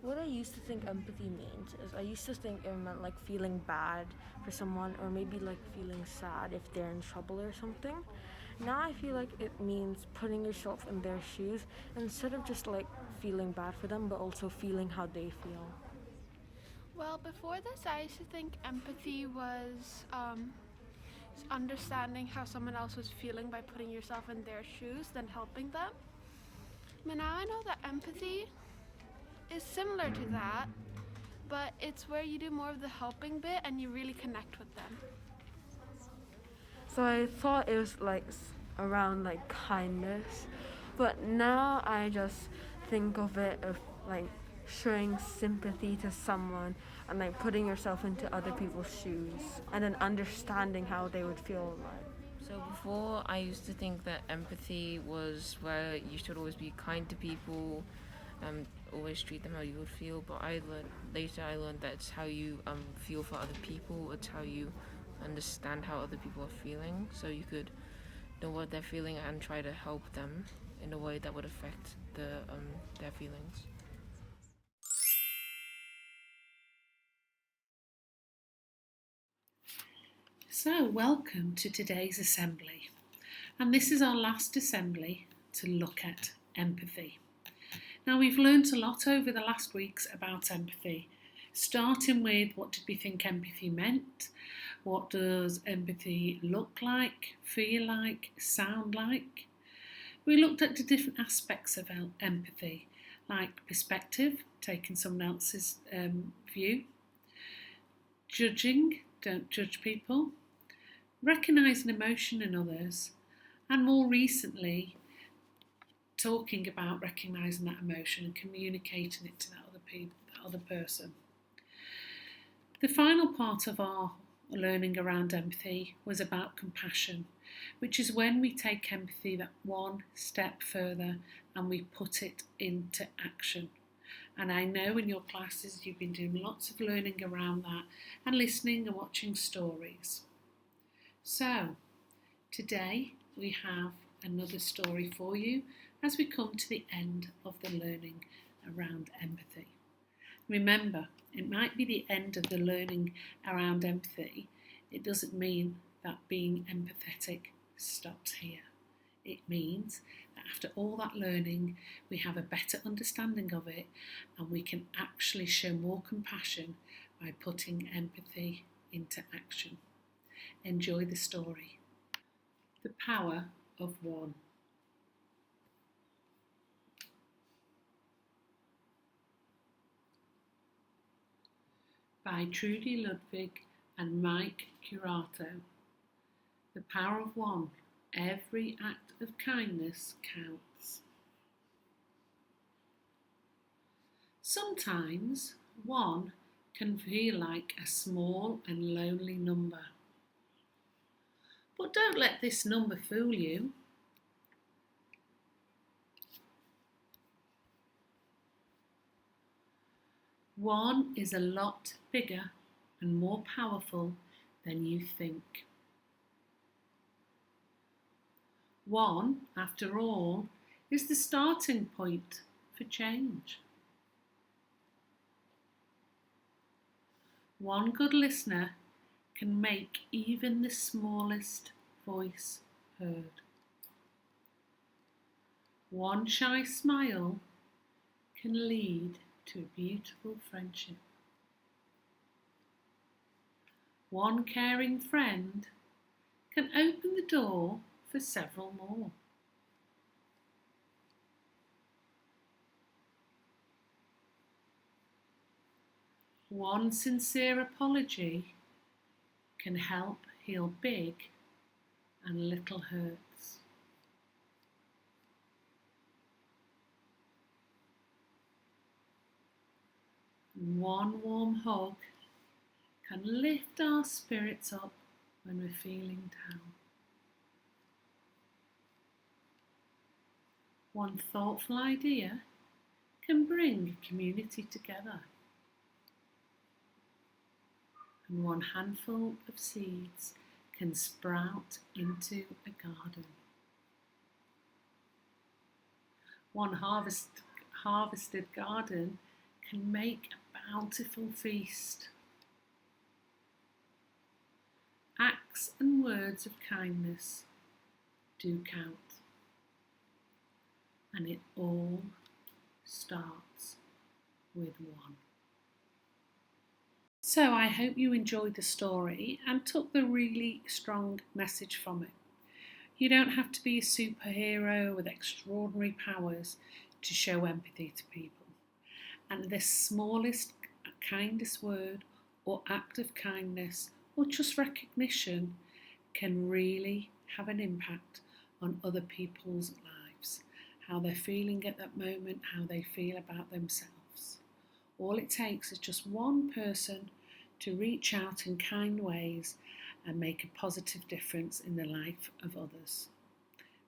What I used to think empathy means is I used to think it meant like feeling bad for someone or maybe like feeling sad if they're in trouble or something. Now I feel like it means putting yourself in their shoes instead of just like feeling bad for them but also feeling how they feel. Well, before this, I used to think empathy was understanding how someone else was feeling by putting yourself in their shoes, then helping them. But now I know that empathy is similar to that, but it's where you do more of the helping bit and you really connect with them. So I thought it was like around like kindness, but now I just think of it of like showing sympathy to someone and like putting yourself into other people's shoes and then understanding how they would feel like. So before, I used to think that empathy was where you should always be kind to people, always treat them how you would feel. But I learned that it's how you feel for other people. It's how you understand how other people are feeling, so you could know what they're feeling and try to help them in a way that would affect their feelings. So, welcome to today's assembly. And this is our last assembly to look at empathy. Now, we've learnt a lot over the last weeks about empathy, starting with what did we think empathy meant? What does empathy look like, feel like, sound like? We looked at the different aspects of empathy, like perspective, taking someone else's view, judging, don't judge people, recognising emotion in others, and more recently, talking about recognising that emotion and communicating it to that other person. The final part of our learning around empathy was about compassion, which is when we take empathy that one step further and we put it into action. And I know in your classes you've been doing lots of learning around that and listening and watching stories. So, today we have another story for you as we come to the end of the learning around empathy. Remember, it might be the end of the learning around empathy. It doesn't mean that being empathetic stops here. It means that after all that learning, we have a better understanding of it and we can actually show more compassion by putting empathy into action. Enjoy the story. The power of one. By Trudy Ludwig and Mike Curato. The power of one. Every act of kindness counts. Sometimes one can feel like a small and lonely number. But don't let this number fool you. One is a lot bigger and more powerful than you think. One, after all, is the starting point for change. One good listener can make even the smallest voice heard. One shy smile can lead to a beautiful friendship. One caring friend can open the door for several more. One sincere apology can help heal big and little hurts. One warm hug can lift our spirits up when we're feeling down. One thoughtful idea can bring a community together. And one handful of seeds can sprout into a garden. One harvested garden can make a bountiful feast. Acts and words of kindness do count, and it all starts with one. So I hope you enjoyed the story and took the really strong message from it. You don't have to be a superhero with extraordinary powers to show empathy to people. And the smallest, kindest word or act of kindness or just recognition can really have an impact on other people's lives, how they're feeling at that moment, how they feel about themselves. All it takes is just one person to reach out in kind ways and make a positive difference in the life of others.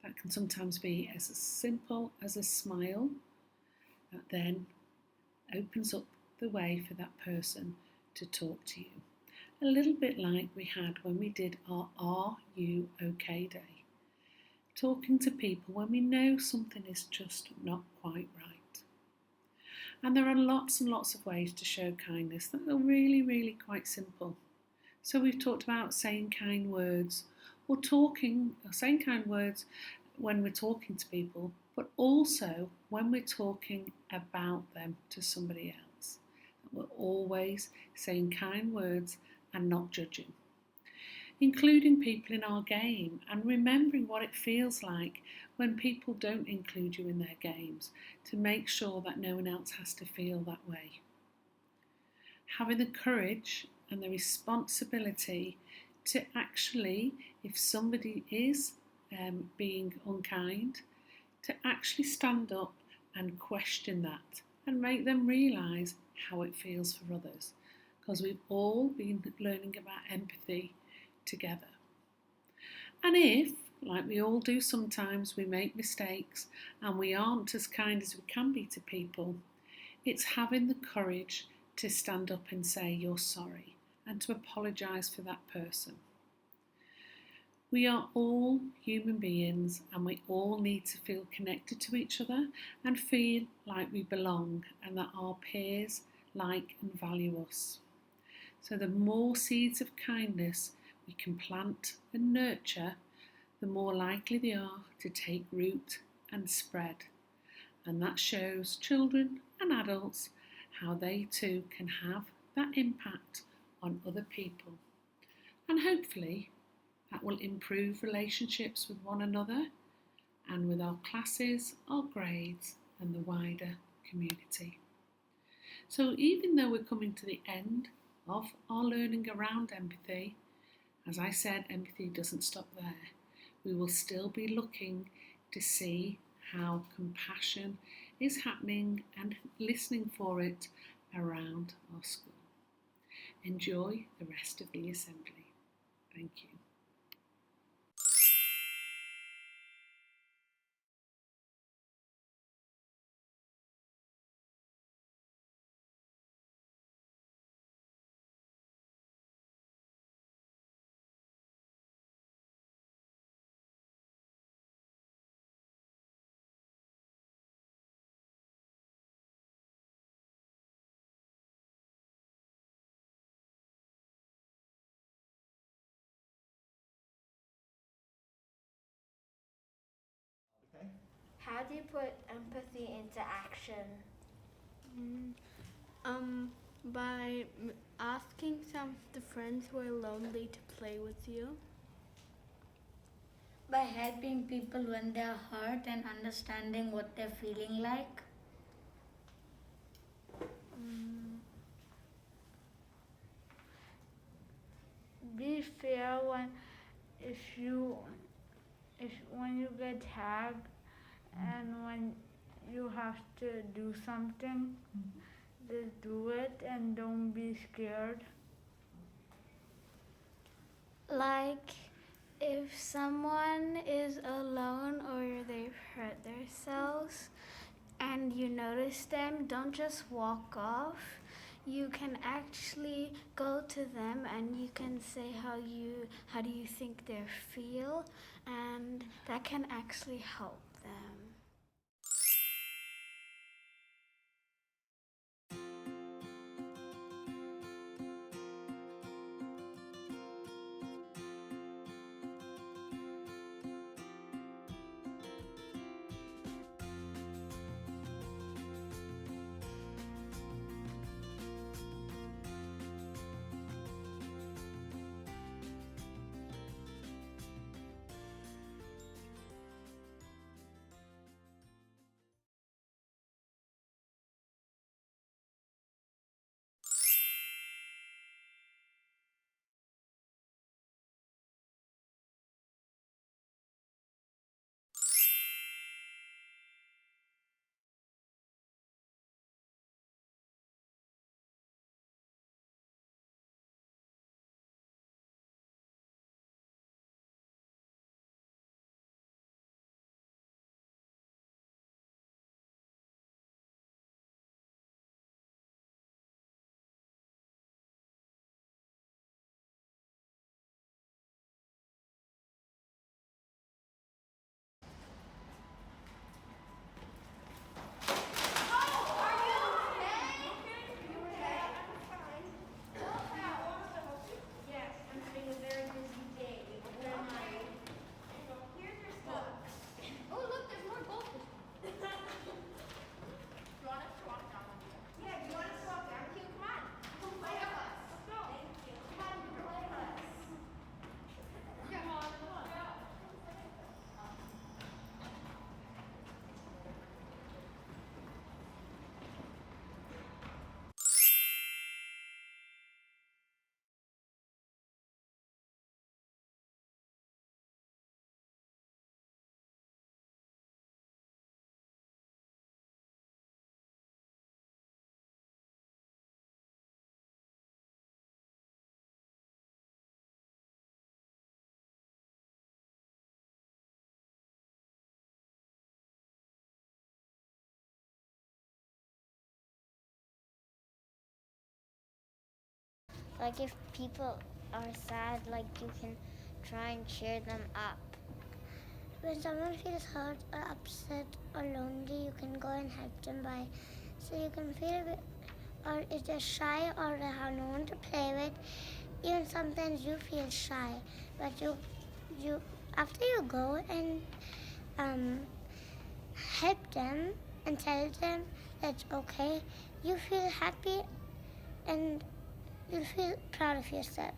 That can sometimes be as simple as a smile that then opens up the way for that person to talk to you. A little bit like we had when we did our Are You OK Day. Talking to people when we know something is just not quite right. And there are lots and lots of ways to show kindness that are really, really quite simple. So we've talked about saying kind words or saying kind words when we're talking to people, but also when we're talking about them to somebody else. We're always saying kind words and not judging. Including people in our game and remembering what it feels like when people don't include you in their games to make sure that no one else has to feel that way. Having the courage and the responsibility to actually, if somebody is being unkind, to actually stand up and question that and make them realise how it feels for others, because we've all been learning about empathy together. And if, like we all do sometimes, we make mistakes and we aren't as kind as we can be to people, it's having the courage to stand up and say you're sorry and to apologise for that person. We are all human beings and we all need to feel connected to each other and feel like we belong and that our peers like and value us. So the more seeds of kindness we can plant and nurture, the more likely they are to take root and spread. And that shows children and adults how they too can have that impact on other people. And hopefully that will improve relationships with one another and with our classes, our grades and the wider community. So even though we're coming to the end of our learning around empathy, as I said, empathy doesn't stop there. We will still be looking to see how compassion is happening and listening for it around our school. Enjoy the rest of the assembly. Thank you. How do you put empathy into action? By asking some of the friends who are lonely to play with you. By helping people when they're hurt and understanding what they're feeling like. Be fair when when you get tagged and when you have to do something, just do it and don't be scared. Like if someone is alone or they've hurt themselves and you notice them, don't just walk off. You can actually go to them and you can say how do you think they feel, and that can actually help them. Like if people are sad, like you can try and cheer them up. When someone feels hurt or upset or lonely, you can go and help them by, so you can feel a bit, or if they're shy or they have no one to play with, even sometimes you feel shy, but you after you go and help them and tell them that's okay, you feel happy and you feel proud of yourself.